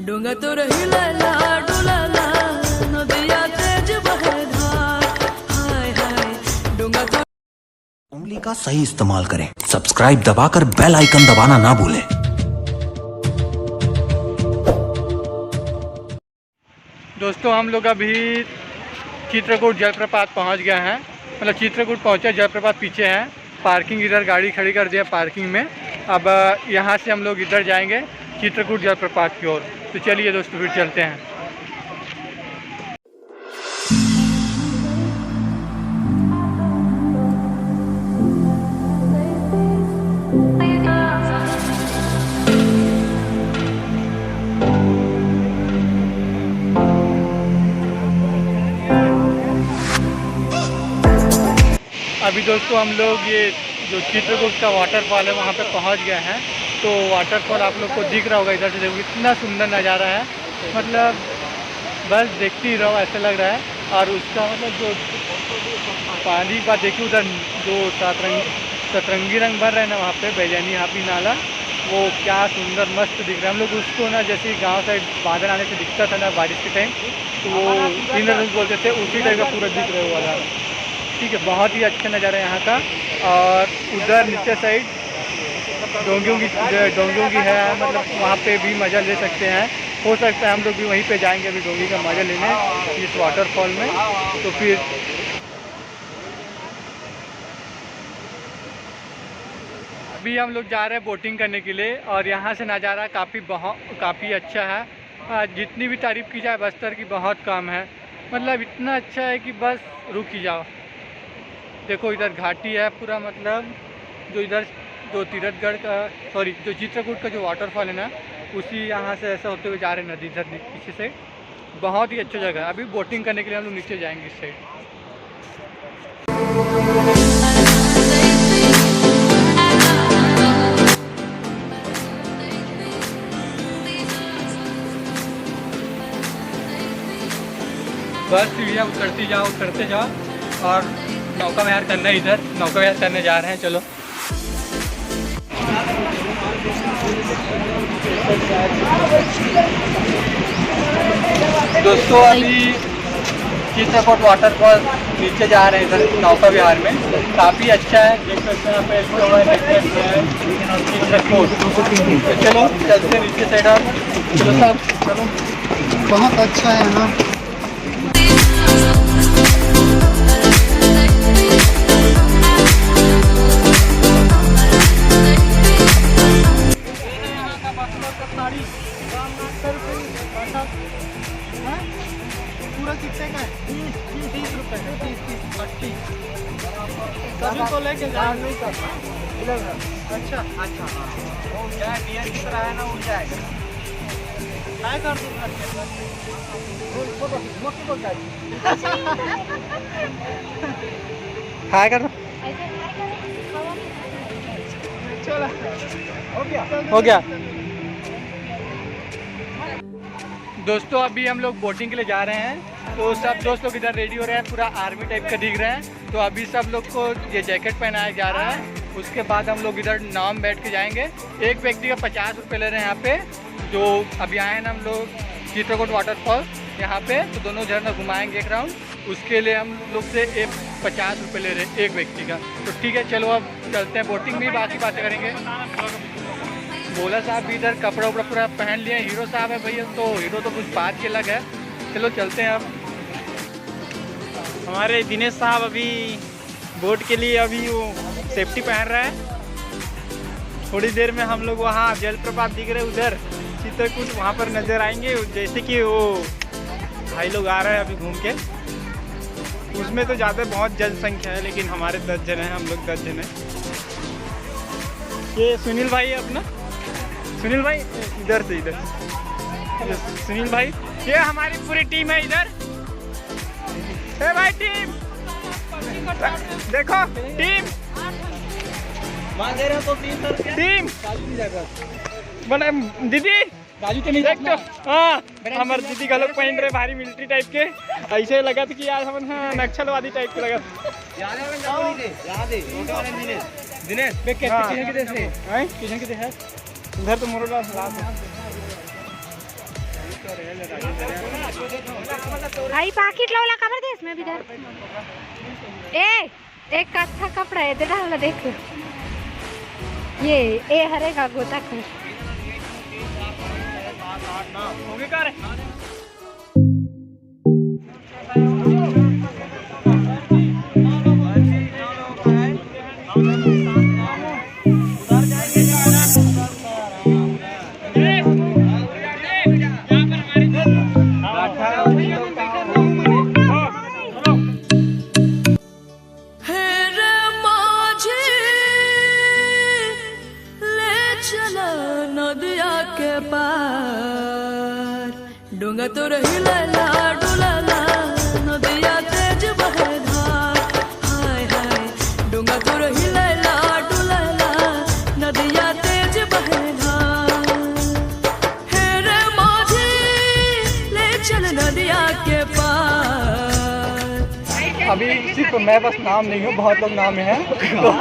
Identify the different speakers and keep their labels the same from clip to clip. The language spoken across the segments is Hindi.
Speaker 1: डोंगा तो हिलाला डुलाला नदिया तेज बहे धार हाय हाय डोंगा तो
Speaker 2: उंगली का सही इस्तेमाल करें। सब्सक्राइब दबाकर बेल आइकन दबाना ना भूलें।
Speaker 3: दोस्तों हम लोग अभी चित्रकूट जलप्रपात पहुंच गए हैं। मतलब चित्रकूट पहुंचे, जलप्रपात पीछे है। पार्किंग इधर गाड़ी खड़ी कर दिया पार्किंग में। अब यहां से हम लोग इधर जाएंगे चित्रकूट जलप्रपात की ओर। तो चलिए दोस्तों फिर चलते हैं। अभी दोस्तों हम लोग ये जो चित्रकूट का वाटरफॉल है वहाँ पे पहुँच गए हैं। तो वाटरफॉल आप लोग को दिख रहा होगा इधर से, देखो इतना सुंदर नज़ारा है। मतलब बस देखते ही रहो ऐसा लग रहा है। और उसका मतलब जो पानी बात देखिए उधर जो सतरंगी रंग भर रहा है ना वहाँ पे बैजनी हापी नाला, वो क्या सुंदर मस्त दिख रहा है। हम लोग उसको ना जैसे गाँव साइड बादल आने से दिखता था ना बारिश के टाइम, तो वो इंद्रधनुष बोलते थे, उसी टाइप का पूरा दिख रहा है वाला। ठीक है, बहुत ही अच्छा नज़ारा है यहाँ का। और उधर नीचे साइड डोंगियों की है, मतलब वहाँ पे भी मज़ा ले सकते हैं। हो सकता है हम लोग भी वहीं पे जाएंगे अभी डोंगी का मज़ा लेने इस वाटरफॉल में। तो फिर अभी हम लोग जा रहे हैं बोटिंग करने के लिए। और यहाँ से नज़ारा काफ़ी अच्छा है। जितनी भी तारीफ़ की जाए बस्तर की बहुत कम है। मतलब इतना अच्छा है कि बस रुक ही जाओ। देखो इधर घाटी है पूरा, मतलब जो इधर जो तीरथगढ़ का जो चित्रकूट का जो वाटरफॉल है ना, उसी यहाँ से ऐसा होते हुए जा रहे हैं नदी इधर पीछे से। बहुत ही अच्छा जगह है। अभी बोटिंग करने के लिए हम लोग नीचे जाएंगे इस साइड। बस सीढ़ियाँ उतरते जाओ और नौका विहार करना है। इधर नौका विहार करने जा रहे हैं। चलो दोस्तों अभी चित्रकूट वाटरफॉल नीचे जा रहे हैं इधर नौका विहार में। काफ़ी अच्छा है, देख सकते हैं यहाँ पे चित्रकूट। तो चलो चलते नीचे साइड। और चलो सब चलो,
Speaker 4: बहुत अच्छा है ना।
Speaker 3: पूरा कितने का है? 30 रुपये है। 30 सभी को लेके जाएंगे। अच्छा अच्छा, वो क्या डियर की तरह है ना, वो जाएगा। काय कर काय कर चलो हो गया। दोस्तों अभी हम लोग बोटिंग के लिए जा रहे हैं। तो सब दोस्त लोग इधर रेडी हो रहे हैं, पूरा आर्मी टाइप का दिख रहे हैं। तो अभी सब लोग को ये जैकेट पहनाया जा रहा है। उसके बाद हम लोग इधर नाव में बैठ के जाएंगे। एक व्यक्ति का 50 रुपये ले रहे हैं यहाँ पे। जो अभी आए हैं ना हम लोग चित्रकूट वाटरफॉल यहाँ पे, तो दोनों झरना घुमाएंगे एक राउंड। उसके लिए हम लोग से 50 रुपये ले रहे हैं एक व्यक्ति का। तो ठीक है चलो अब चलते हैं बोटिंग में, बाकी बातें करेंगे। भोला साहब भी इधर कपड़ा उपड़ा पूरा पहन लिए। हीरो साहब है भैया, तो हीरो तो कुछ बात के अलग है। चलो चलते हैं अब।
Speaker 5: हमारे दिनेश साहब अभी बोट के लिए अभी वो सेफ्टी पहन रहा है। थोड़ी देर में हम लोग वहाँ जलप्रपात दिख रहे उधर चित्रकूट, वहाँ पर नज़र आएंगे। जैसे कि वो भाई लोग आ रहे हैं अभी घूम के, उसमें तो ज़्यादा बहुत जनसंख्या है, लेकिन हमारे 10 जन हैं, हम लोग 10 जन हैं। ये सुनील भाई है अपना, सुनील भाई इधर से इधर सुनील भाई, ये हमारी पूरी टीम है इधर। ए भाई टीम देखो, टीम टीम बड़ा दीदी देख तो। हाँ हमारे दीदी का लोग पहन रहे भारी मिलिट्री टाइप के। ऐसे लगा था कि यार हम नक्सलवादी टाइप के लगा। दिनेश किधर तो मोरोडा
Speaker 6: आई पाकिट लावला का बरं देस मैं बिदर ए एक कच्चा कपड़ा है ते डालना देख ये ए हरे का गोता कर
Speaker 5: होगे कर
Speaker 1: डोंगा तो रहिला डुलाला नदिया तेज बहे धार हाय हाय डोंगा तो रहिला डुलाला नदिया तेज बहे धार हे रे माझी ले चल नदिया के पार।
Speaker 3: अभी सिर्फ मैं बस नाम नहीं हूँ, बहुत लोग नाम हैं, तो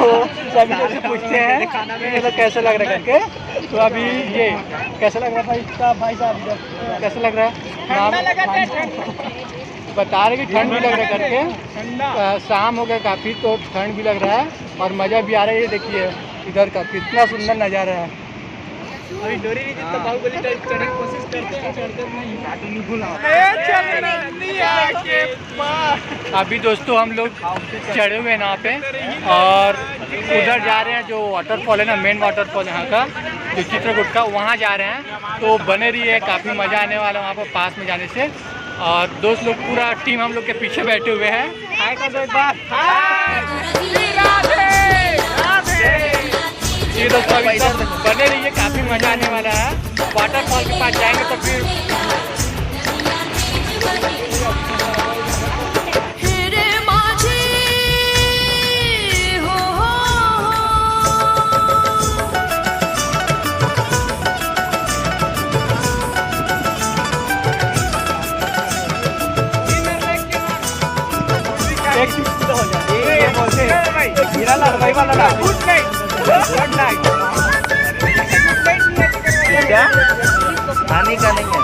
Speaker 3: सभी लोग से पूछते हैं कि मतलब कैसा लग रहा है करके। तो अभी ये कैसा लग रहा है भाई साहब कैसा लग रहा है? बता रहे कि ठंड भी लग रहा है करके। शाम हो गया काफ़ी तो ठंड भी लग रहा है और मज़ा भी आ रहा है। ये देखिए इधर का कितना सुंदर नज़ारा है।
Speaker 5: अभी डोरी नहीं जितना बाहुबली टाइप चढ़ने की कोशिश करते हैं, चढ़ते नहीं, बैटू नहीं भूला।
Speaker 3: अभी दोस्तों हम लोग चढ़े हुए हैं यहाँ पे और उधर जा रहे हैं जो वाटरफॉल है ना, मेन वाटरफॉल यहाँ का जो चित्रकूट का, वहाँ जा रहे हैं। तो बने रहिए, काफ़ी मज़ा आने वाला है वहाँ पर पास में जाने से। और दोस्त लोग पूरा टीम हम लोग के पीछे बैठे हुए हैं। हाय कर दो एक बार। ये दोस्तों अभी सब बने रहिए, काफ़ी मज़ा आने वाला है। वाटरफॉल के पास जाएंगे तो फिर
Speaker 5: क्या पानी का नहीं है।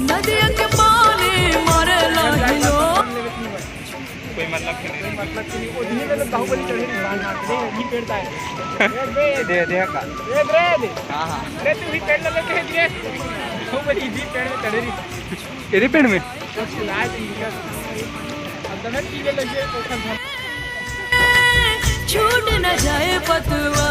Speaker 1: नदिया के पानी मारे लाहिलो
Speaker 5: कोई मतलब नहीं, बाहुबली चढ़े नहीं पेड़ता है। दे का हाँ अरे तू भी पेड़ लगे दिए बाहुबली जी पेड़ में चढ़े रही
Speaker 3: तेरे पेड़ में
Speaker 1: छूट न जाए पतवा।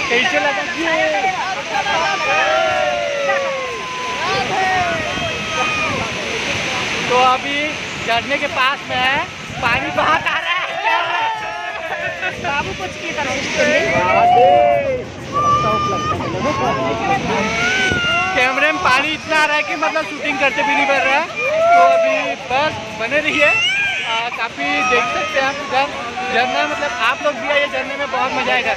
Speaker 3: कैसे लगा? तो अभी झरने के पास में है, पानी बहुत आ रहा है।
Speaker 6: बाबू कुछ की तरह
Speaker 3: कैमरे में पानी इतना आ रहा है कि मतलब शूटिंग करते भी नहीं पड़ रहा है। तो अभी बस बने रहिए, काफ़ी देख सकते हैं आप इधर झरना मतलब आप लोग भी आइए, झरने में बहुत मजा आएगा।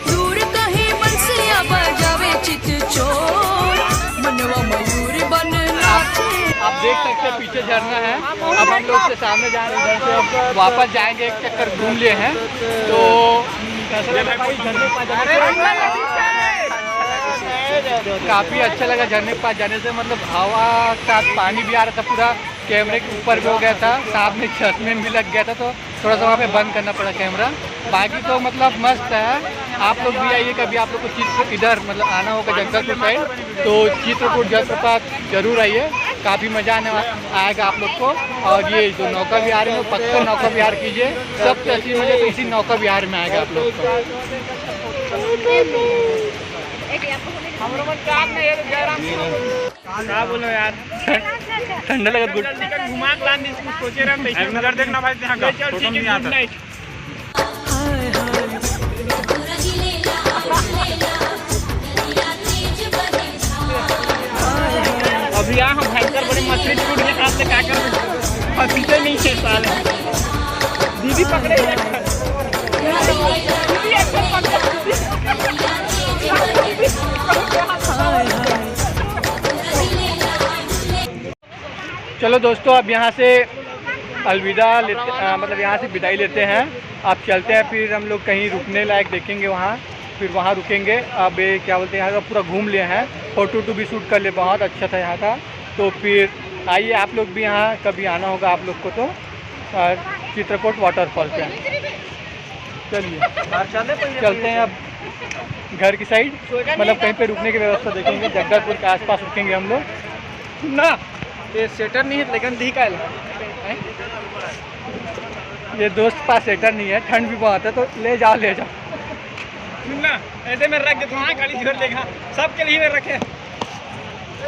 Speaker 1: दूर कहीं बंसियां बजावे चित चोर, मनवा मयूर बन नाचे।
Speaker 3: आप देख सकते हैं पीछे झरना है। अब हम लोग से सामने जा रहे हैं, इधर से अब वापस जाएंगे, एक चक्कर घूम लिए हैं। तो काफ़ी अच्छा लगा झरने के पास जाने से, मतलब हवा साथ पानी भी आ रहा था, पूरा कैमरे के ऊपर भी हो गया था, साथ में चश्मे में भी लग गया था, तो थोड़ा सा वहाँ पे बंद करना पड़ा कैमरा। बाकी तो मतलब मस्त है। आप लोग भी आइए, कभी आप लोग को चित्र इधर मतलब आना होगा जगदलपुर साइड तो चित्रकूट जलप्रपात जरूर आइए, काफ़ी मज़ा आएगा आप लोग को। और ये जो नौका विहार है वो पक्का नौका विहार कीजिए, सबसे अच्छी मज़ा तो इसी नौका विहार में आएगा आप लोग को।
Speaker 5: क्या बोलो यार,
Speaker 3: ठंडा लगा गुड
Speaker 5: घुमा सोचे रहे देखना भाई, फोटो नहीं आता।
Speaker 1: हाय हाय
Speaker 5: अभी यहाँ हम भयंकर बड़ी मछली छूट के हाथ से क्या कर फंसते नहीं 6 साल दीदी पकड़े।
Speaker 3: चलो दोस्तों, अब यहाँ से अलविदा लेते मतलब यहाँ से विदाई लेते हैं। अब चलते हैं, फिर हम लोग कहीं रुकने लायक देखेंगे वहाँ, फिर वहाँ रुकेंगे। अब ये क्या बोलते हैं, यहाँ का पूरा घूम लिए हैं, फ़ोटो भी शूट कर लिए, बहुत अच्छा था यहाँ का। तो फिर आइए आप लोग भी यहाँ कभी आना होगा आप लोग को, तो चित्रकूट वाटरफॉल पे चलिए चलते हैं अब घर की साइड, मतलब कहीं पे रुकने की व्यवस्था देखेंगे। जगदलपुर के आसपास रुकेंगे हम लोग ना।
Speaker 5: ये सेटर नहीं है लेकिन दी का
Speaker 3: ये दोस्त पास सेटर नहीं है, ठंड भी बहुत है, तो ले जाओ ले जाओ।
Speaker 5: सुनना ऐसे में रख दे, वहाँ खाली छोड़ देगा, सबके लिए में रखे।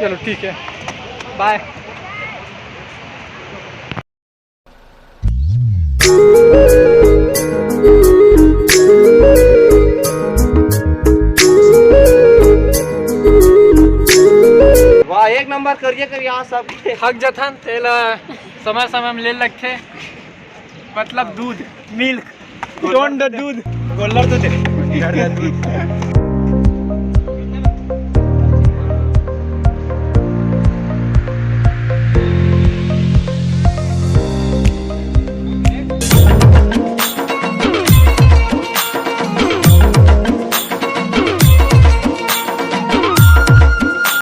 Speaker 3: चलो ठीक है, बाय।
Speaker 5: वाह, एक नंबर करिए कर यहाँ सब
Speaker 3: हक जथन तेल समय समय में ले लगते, मतलब दूध मिल्क
Speaker 5: दूध गोल्लर दूध